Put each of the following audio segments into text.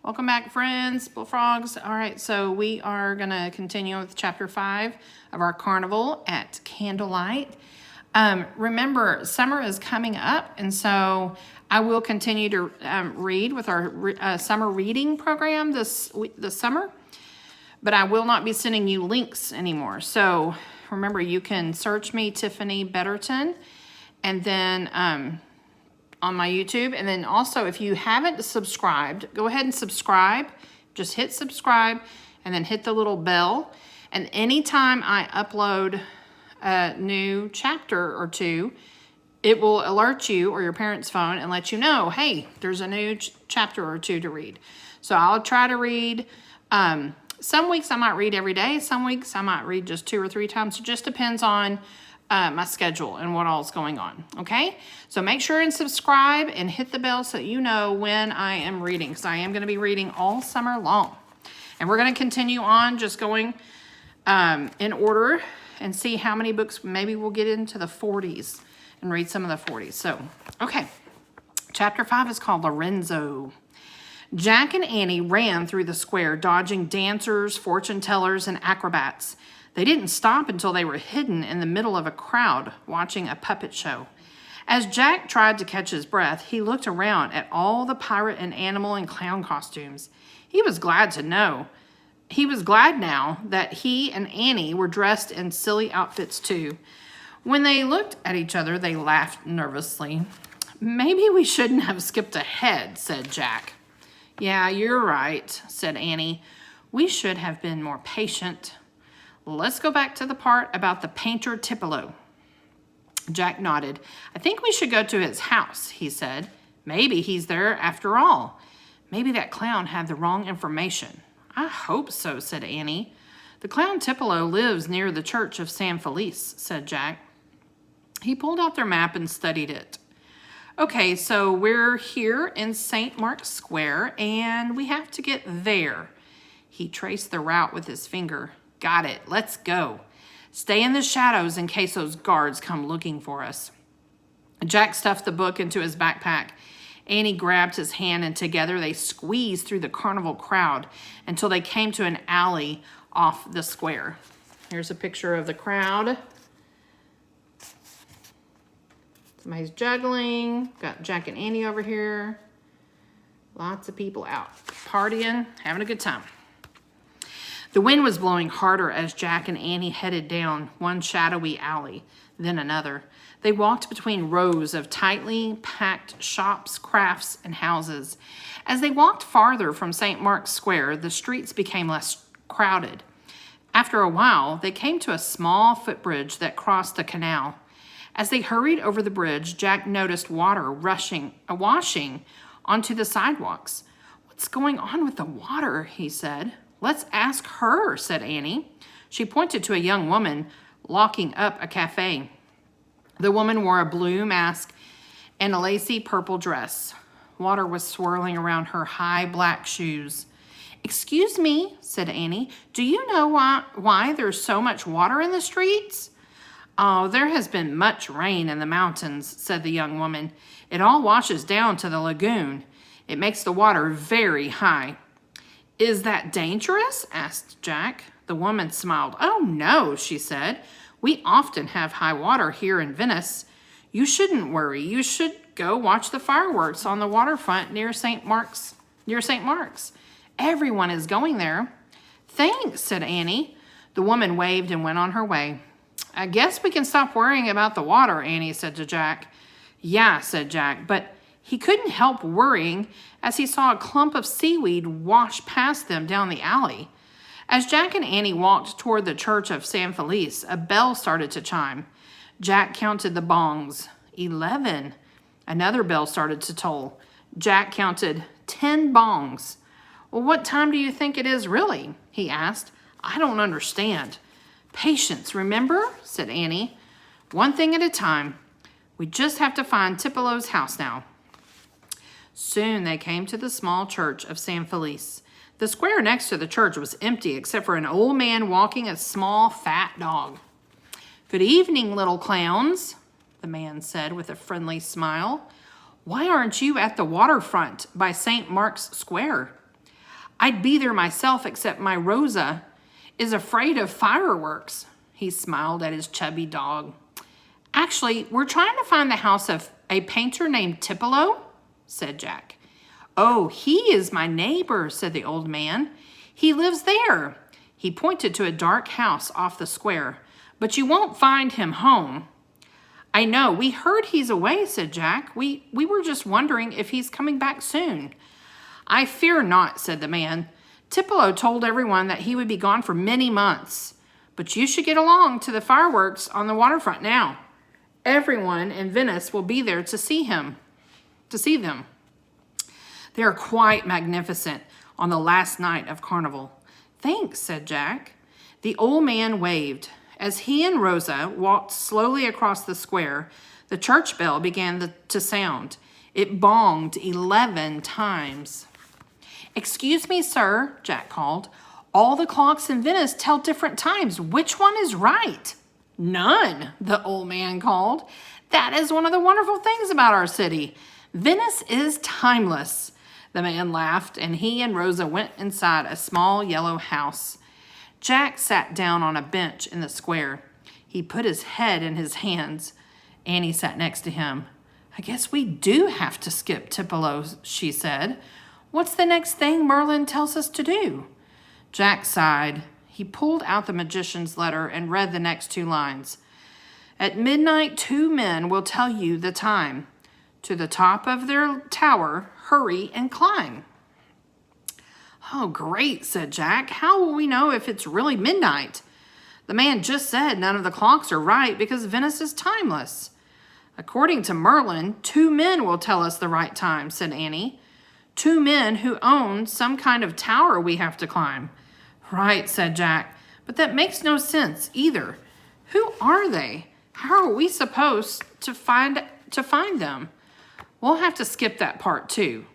Welcome back, friends, bullfrogs. All right, so we are going to continue with chapter 5 of our Carnival at Candlelight. Remember, summer is coming up, and so I will continue to read with our summer reading program this summer, but I will not be sending you links anymore. So remember, you can search me, Tiffany Betterton, and then on my YouTube. And then also, if you haven't subscribed, go ahead and subscribe. Just hit subscribe and then hit the little bell. And anytime I upload a new chapter or two, it will alert you or your parents' phone and let you know, hey, there's a new chapter or two to read. So I'll try to read. Some weeks I might read every day. Some weeks I might read just 2 or 3 times. It just depends on my schedule and what all's going on. Okay, so make sure and subscribe and hit the bell so that you know when I am reading, because I am going to be reading all summer long. And we're going to continue on just going in order and see how many books. Maybe we'll get into the 40s and read some of the 40s. So, okay, chapter 5 is called Lorenzo. Jack and Annie ran through the square, dodging dancers, fortune tellers, and acrobats. They didn't stop until they were hidden in the middle of a crowd watching a puppet show. As Jack tried to catch his breath, he looked around at all the pirate and animal and clown costumes. He was glad now that he and Annie were dressed in silly outfits too. When they looked at each other, they laughed nervously. "Maybe we shouldn't have skipped ahead," said Jack. "Yeah, you're right," said Annie. "We should have been more patient. Let's go back to the part about the painter Tippolo." Jack nodded. "I think we should go to his house," he said. "Maybe he's there after all. Maybe that clown had the wrong information." "I hope so," said Annie. "The clown Tippolo lives near the church of San Felice," said Jack. He pulled out their map and studied it. "Okay, so we're here in St. Mark's Square, and we have to get there." He traced the route with his finger. "Got it. Let's go. Stay in the shadows in case those guards come looking for us." Jack stuffed the book into his backpack. Annie grabbed his hand, and together they squeezed through the carnival crowd until they came to an alley off the square. Here's a picture of the crowd. Somebody's juggling. Got Jack and Annie over here. Lots of people out partying, having a good time. The wind was blowing harder as Jack and Annie headed down one shadowy alley, then another. They walked between rows of tightly packed shops, crafts, and houses. As they walked farther from St. Mark's Square, the streets became less crowded. After a while, they came to a small footbridge that crossed the canal. As they hurried over the bridge, Jack noticed water washing onto the sidewalks. "What's going on with the water?" he said. "Let's ask her," said Annie. She pointed to a young woman locking up a cafe. The woman wore a blue mask and a lacy purple dress. Water was swirling around her high black shoes. "Excuse me," said Annie. "Do you know why there's so much water in the streets?" "Oh, there has been much rain in the mountains," said the young woman. "It all washes down to the lagoon. It makes the water very high." "Is that dangerous?" asked Jack. The woman smiled. "Oh, no," she said. "We often have high water here in Venice. You shouldn't worry. You should go watch the fireworks on the waterfront near St. Mark's. Everyone is going there." "Thanks," said Annie. The woman waved and went on her way. "I guess we can stop worrying about the water," Annie said to Jack. "Yeah," said Jack, but he couldn't help worrying as he saw a clump of seaweed wash past them down the alley. As Jack and Annie walked toward the church of San Felice, a bell started to chime. Jack counted the bongs. 11. Another bell started to toll. Jack counted 10 bongs. "Well, what time do you think it is really?" he asked. "I don't understand." "Patience, remember?" said Annie. "One thing at a time. We just have to find Tippolo's house now." Soon they came to the small church of San Felice. The square next to the church was empty except for an old man walking a small, fat dog. "Good evening, little clowns," the man said with a friendly smile. "Why aren't you at the waterfront by St. Mark's Square?" I'd be there myself, except my Rosa is afraid of fireworks. He smiled at his chubby dog. Actually, we're trying to find the house of a painter named Tippolo, said Jack. Oh, he is my neighbor, said the old man. He lives there. He pointed to a dark house off the square. But you won't find him home. I know, we heard he's away, said Jack. We were just wondering if he's coming back soon. I fear not, said the man. Tippolo told everyone that he would be gone for many months. But you should get along to the fireworks on the waterfront now. Everyone in Venice will be there to see them. They are quite magnificent on the last night of Carnival. Thanks, said Jack. The old man waved. As he and Rosa walked slowly across the square, the church bell began to sound. It bonged 11 times. Excuse me, sir, Jack called. All the clocks in Venice tell different times. Which one is right? None, the old man called. That is one of the wonderful things about our city. Venice is timeless. The man laughed, and he and Rosa went inside a small yellow house. Jack sat down on a bench in the square. He put his head in his hands. Annie sat next to him. I guess we do have to skip Tippolo, she said. What's the next thing Merlin tells us to do? Jack sighed. He pulled out the magician's letter and read the next 2 lines. At midnight, 2 men will tell you the time. To the top of their tower, hurry and climb. Oh, great, said Jack. How will we know if it's really midnight? The man just said none of the clocks are right because Venice is timeless. According to Merlin, 2 men will tell us the right time, said Annie. 2 men who own some kind of tower we have to climb. Right, said Jack, but that makes no sense either. Who are they? How are we supposed to find them? We'll have to skip that part too.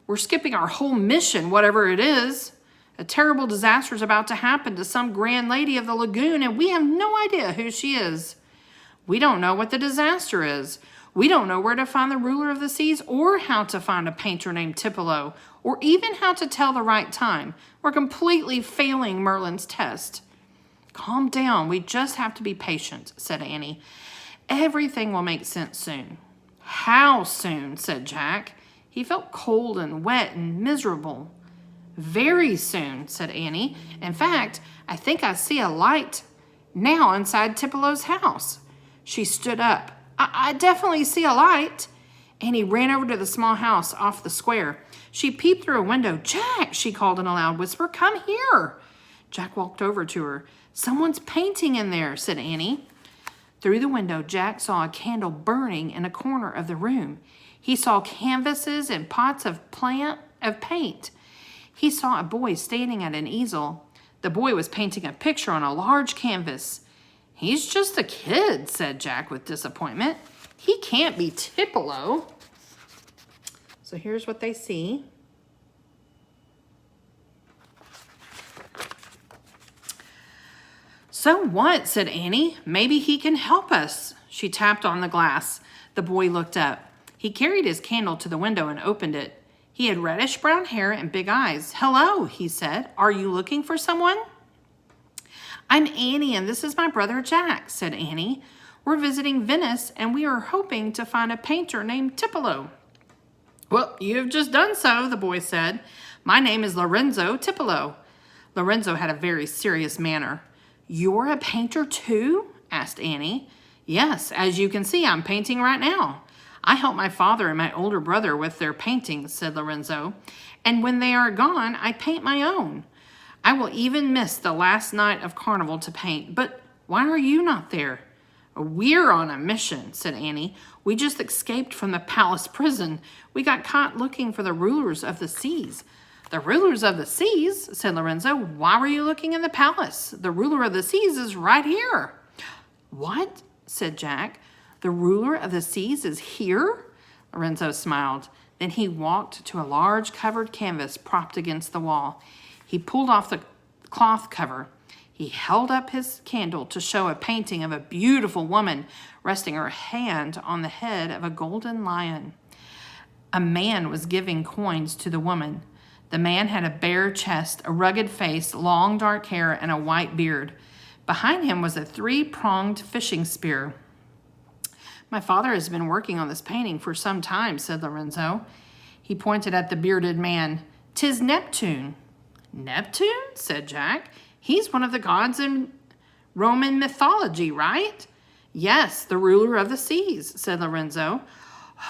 We're skipping our whole mission, whatever it is. A terrible disaster is about to happen to some grand lady of the lagoon, and we have no idea who she is. We don't know what the disaster is. We don't know where to find the ruler of the seas or how to find a painter named Tippolo or even how to tell the right time. We're completely failing Merlin's test. Calm down. We just have to be patient, said Annie. Everything will make sense soon. How soon, said Jack. He felt cold and wet and miserable. Very soon, said Annie. In fact, I think I see a light now inside Tippolo's house. She stood up. I definitely see a light. Annie ran over to the small house off the square. She peeped through a window. Jack, she called in a loud whisper, come here. Jack walked over to her. Someone's painting in there, said Annie. Through the window, Jack saw a candle burning in a corner of the room. He saw canvases and pots of paint. He saw a boy standing at an easel. The boy was painting a picture on a large canvas. He's just a kid, said Jack with disappointment. He can't be Tippolo. So here's what they see. So what, said Annie. Maybe he can help us. She tapped on the glass. The boy looked up. He carried his candle to the window and opened it. He had reddish-brown hair and big eyes. Hello, he said. Are you looking for someone? I'm Annie, and this is my brother Jack, said Annie. We're visiting Venice, and we are hoping to find a painter named Tippolo. Well, you've just done so, the boy said. My name is Lorenzo Tippolo. Lorenzo had a very serious manner. You're a painter too? Asked Annie. Yes, as you can see, I'm painting right now. I help my father and my older brother with their paintings, said Lorenzo. And when they are gone, I paint my own. I will even miss the last night of Carnival to paint. But why are you not there? We're on a mission, said Annie. We just escaped from the palace prison. We got caught looking for the rulers of the seas. The rulers of the seas, said Lorenzo. Why were you looking in the palace? The ruler of the seas is right here. What? Said Jack. The ruler of the seas is here? Lorenzo smiled. Then he walked to a large covered canvas propped against the wall. He pulled off the cloth cover. He held up his candle to show a painting of a beautiful woman resting her hand on the head of a golden lion. A man was giving coins to the woman. The man had a bare chest, a rugged face, long dark hair, and a white beard. Behind him was a three-pronged fishing spear. My father has been working on this painting for some time, said Lorenzo. He pointed at the bearded man. "'Tis Neptune." "Neptune?" said Jack. "He's one of the gods in Roman mythology, right?" "Yes, the ruler of the seas," said Lorenzo.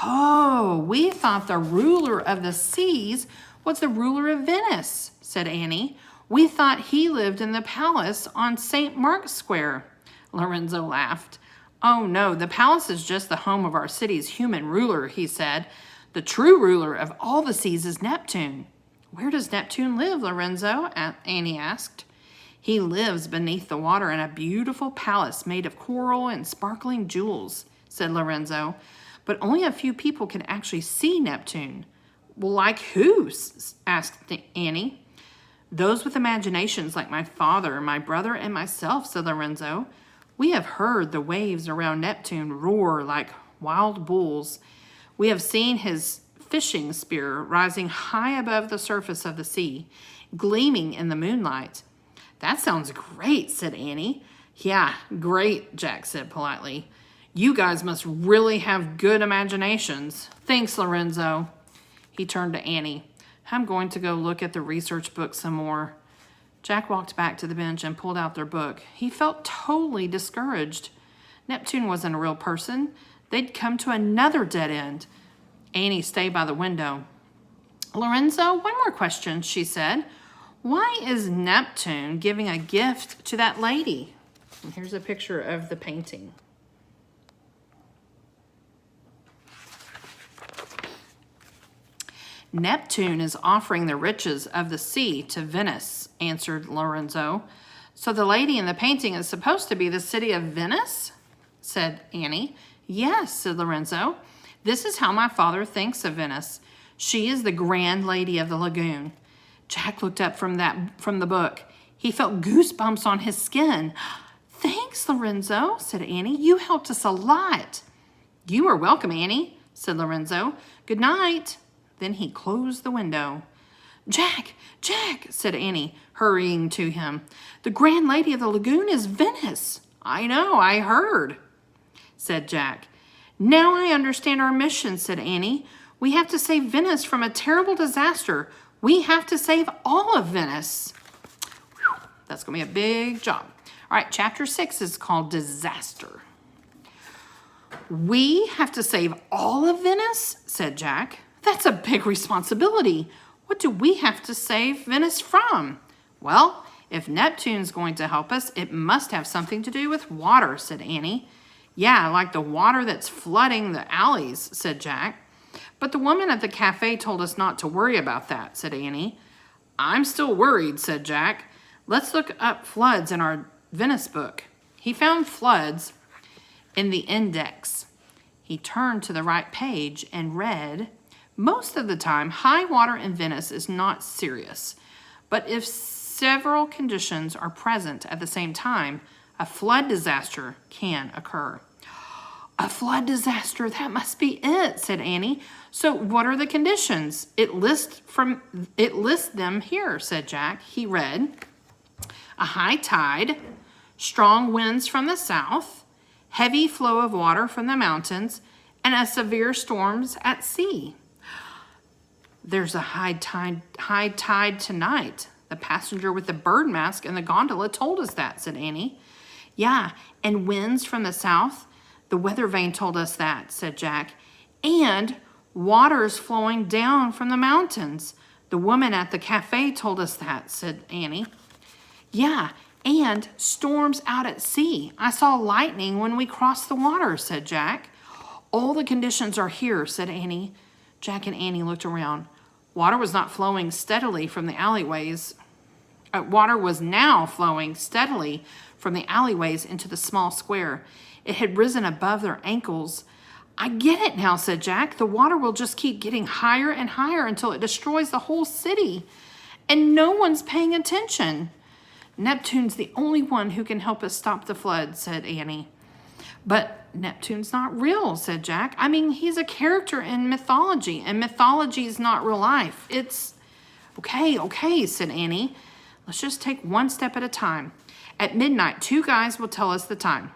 "Oh, we thought the ruler of the seas was the ruler of Venice," said Annie. "We thought he lived in the palace on St. Mark's Square." Lorenzo laughed. "Oh, no, the palace is just the home of our city's human ruler," he said. "The true ruler of all the seas is Neptune." "Where does Neptune live, Lorenzo?" Annie asked. "He lives beneath the water in a beautiful palace made of coral and sparkling jewels," said Lorenzo. "But only a few people can actually see Neptune." "Well, like who?" asked Annie. "Those with imaginations like my father, my brother, and myself," said Lorenzo. "We have heard the waves around Neptune roar like wild bulls. We have seen his fishing spear rising high above the surface of the sea, gleaming in the moonlight." "That sounds great," said Annie. "Yeah, great," Jack said politely. "You guys must really have good imaginations." "Thanks, Lorenzo." He turned to Annie. "I'm going to go look at the research book some more." Jack walked back to the bench and pulled out their book. He felt totally discouraged. Neptune wasn't a real person. They'd come to another dead end. Annie stayed by the window. "Lorenzo, one more question," she said. "Why is Neptune giving a gift to that lady?" And here's a picture of the painting. "Neptune is offering the riches of the sea to Venice," answered Lorenzo. "So the lady in the painting is supposed to be the city of Venice?" said Annie. "Yes," said Lorenzo. "This is how my father thinks of Venice. She is the grand lady of the lagoon." Jack looked up from the book. He felt goosebumps on his skin. "Thanks, Lorenzo," said Annie. "You helped us a lot." "You are welcome, Annie," said Lorenzo. "Good night." Then he closed the window. "Jack, Jack," said Annie, hurrying to him. "The grand lady of the lagoon is Venice." "I know, I heard," said Jack. "Now I understand our mission," said Annie. "We have to save Venice from a terrible disaster. We have to save all of Venice." Whew, that's going to be a big job. All right, chapter 6 is called Disaster. "We have to save all of Venice?" said Jack. "That's a big responsibility. What do we have to save Venice from?" "Well, if Neptune's going to help us, it must have something to do with water," said Annie. "Yeah, like the water that's flooding the alleys," said Jack. "But the woman at the cafe told us not to worry about that," said Annie. "I'm still worried," said Jack. "Let's look up floods in our Venice book." He found floods in the index. He turned to the right page and read, "Most of the time, high water in Venice is not serious. But if several conditions are present at the same time, a flood disaster can occur." "A flood disaster, that must be it," said Annie. "So what are the conditions?" It lists them here," said Jack. He read, "A high tide, strong winds from the south, heavy flow of water from the mountains, and a severe storms at sea." "There's a high tide tonight. The passenger with the bird mask and the gondola told us that," said Annie. "Yeah, and winds from the south. The weather vane told us that," said Jack. "And water's flowing down from the mountains. The woman at the cafe told us that," said Annie. "Yeah, and storms out at sea. I saw lightning when we crossed the water," said Jack. "All the conditions are here," said Annie. Jack and Annie looked around. Water was not flowing steadily from the alleyways. Water was now flowing steadily from the alleyways into the small square. It had risen above their ankles. "I get it now," said Jack. "The water will just keep getting higher and higher until it destroys the whole city. And no one's paying attention." "Neptune's the only one who can help us stop the flood," said Annie. "But Neptune's not real," said Jack. "I mean, he's a character in mythology, and mythology is not real life. It's..." Okay, said Annie. Let's just take one step at a time. At midnight, 2 guys will tell us the time.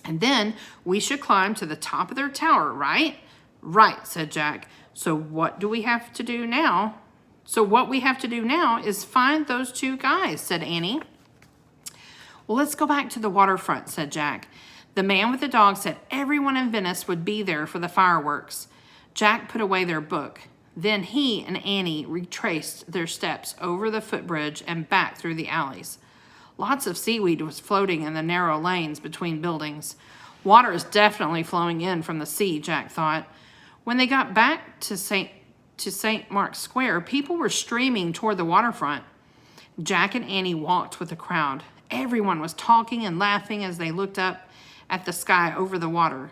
And then we should climb to the top of their tower, right? Right, said Jack. So what we have to do now is find those 2 guys, said Annie. Well, let's go back to the waterfront, said Jack. The man with the dog said everyone in Venice would be there for the fireworks. Jack put away their book. Then he and Annie retraced their steps over the footbridge and back through the alleys. Lots of seaweed was floating in the narrow lanes between buildings. Water is definitely flowing in from the sea, Jack thought. When they got back to St. Mark's Square, people were streaming toward the waterfront. Jack and Annie walked with the crowd. Everyone was talking and laughing as they looked up at the sky over the water.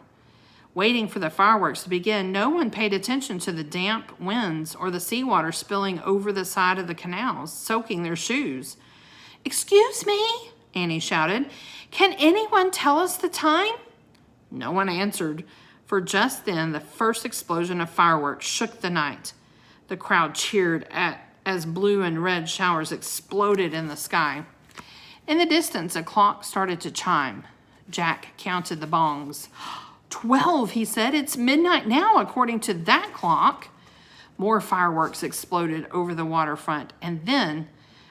Waiting for the fireworks to begin, no one paid attention to the damp winds or the seawater spilling over the side of the canals, soaking their shoes. "Excuse me," Annie shouted. "Can anyone tell us the time?" No one answered, for just then the first explosion of fireworks shook the night. The crowd cheered as blue and red showers exploded in the sky. In the distance, a clock started to chime. Jack counted the bongs. 12, he said. It's midnight now, according to that clock. More fireworks exploded over the waterfront, and then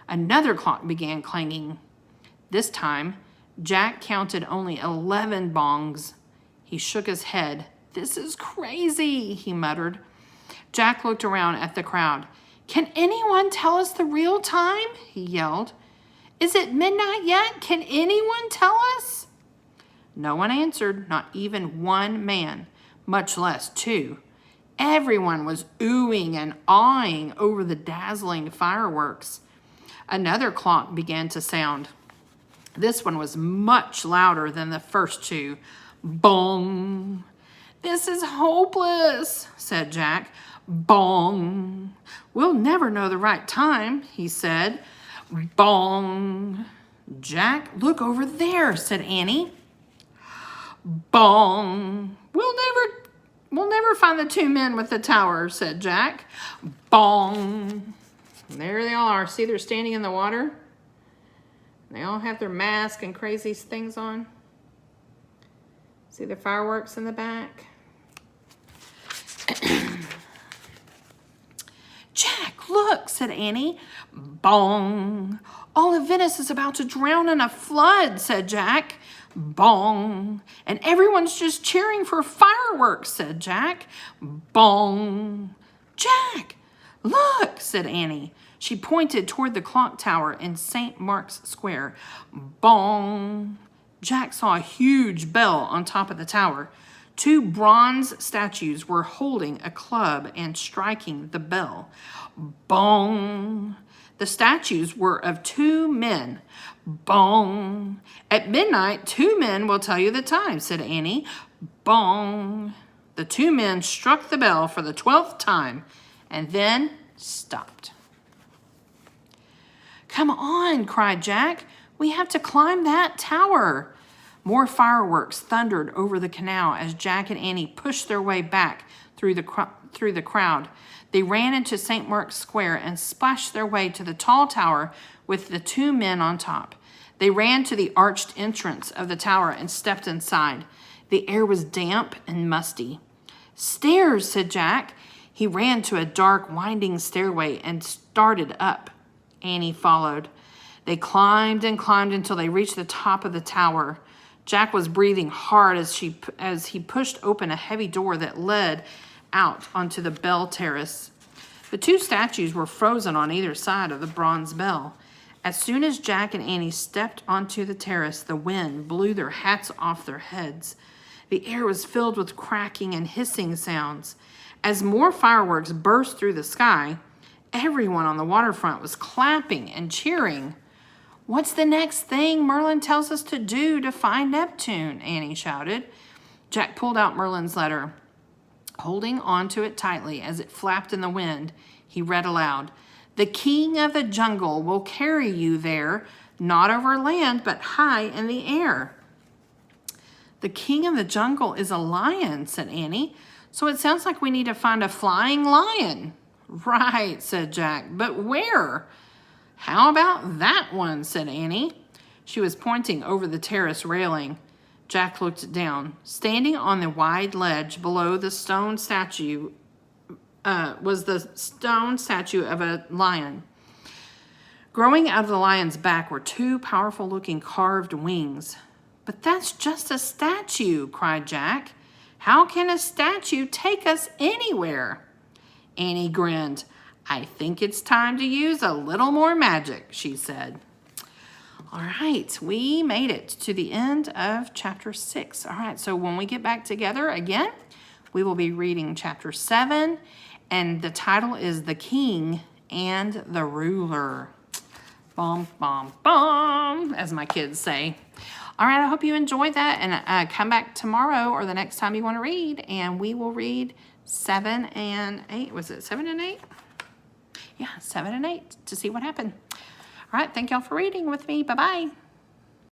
another clock began clanging. This time, Jack counted only 11 bongs. He shook his head. "This is crazy," he muttered. Jack looked around at the crowd. "Can anyone tell us the real time?" he yelled. "Is it midnight yet? Can anyone tell us?" No one answered, not even one man, much less 2. Everyone was oohing and awing over the dazzling fireworks. Another clock began to sound. This one was much louder than the first 2. Bong! "This is hopeless," said Jack. Bong! "We'll never know the right time," he said. Bong! "Jack, look over there," said Annie. Bong! We'll never find the 2 men with the tower," said Jack. Bong! And there they all are. See, they're standing in the water. They all have their masks and crazy things on. See the fireworks in the back? "Jack, look," said Annie. Bong! "All of Venice is about to drown in a flood," said Jack. Bong! "And everyone's just cheering for fireworks," said Jack. Bong! "Jack, look," said Annie. She pointed toward the clock tower in St. Mark's Square. Bong! Jack saw a huge bell on top of the tower. 2 bronze statues were holding a club and striking the bell. Bong! The statues were of 2 men. Bong! "At midnight, 2 men will tell you the time," said Annie. Bong! The 2 men struck the bell for the 12th time and then stopped. "Come on," cried Jack. "We have to climb that tower." More fireworks thundered over the canal as Jack and Annie pushed their way back through the crowd. They ran into St. Mark's Square and splashed their way to the tall tower with the 2 men on top. They ran to the arched entrance of the tower and stepped inside. The air was damp and musty. "Stairs," said Jack. He ran to a dark, winding stairway and started up. Annie followed. They climbed and climbed until they reached the top of the tower. Jack was breathing hard as he pushed open a heavy door that led out onto the bell terrace. The 2 statues were frozen on either side of the bronze bell. As soon as Jack and Annie stepped onto the terrace, the wind blew their hats off their heads. The air was filled with cracking and hissing sounds. As more fireworks burst through the sky, everyone on the waterfront was clapping and cheering. "What's the next thing Merlin tells us to do to find Neptune?" Annie shouted. Jack pulled out Merlin's letter. Holding onto it tightly as it flapped in the wind, he read aloud, "The king of the jungle will carry you there, not over land, but high in the air." "The king of the jungle is a lion," said Annie. "So it sounds like we need to find a flying lion." Right, said Jack, but where? How about that one, said Annie. She was pointing over the terrace railing. Jack looked down. Standing on the wide ledge below the stone statue was the stone statue of a lion. Growing out of the lion's back were two powerful-looking carved wings. But that's just a statue, cried Jack. How can a statue take us anywhere? Annie grinned. I think it's time to use a little more magic, she said. All right, we made it to the end of chapter 6. All right, so when we get back together again, we will be reading chapter 7, and the title is The King and the Ruler. Bom, bom, bom, as my kids say. All right, I hope you enjoyed that, and come back tomorrow or the next time you want to read, and we will read 7 and 8. Was it 7 and 8? Yeah, 7 and 8 to see what happened. All right, thank y'all for reading with me. Bye-bye.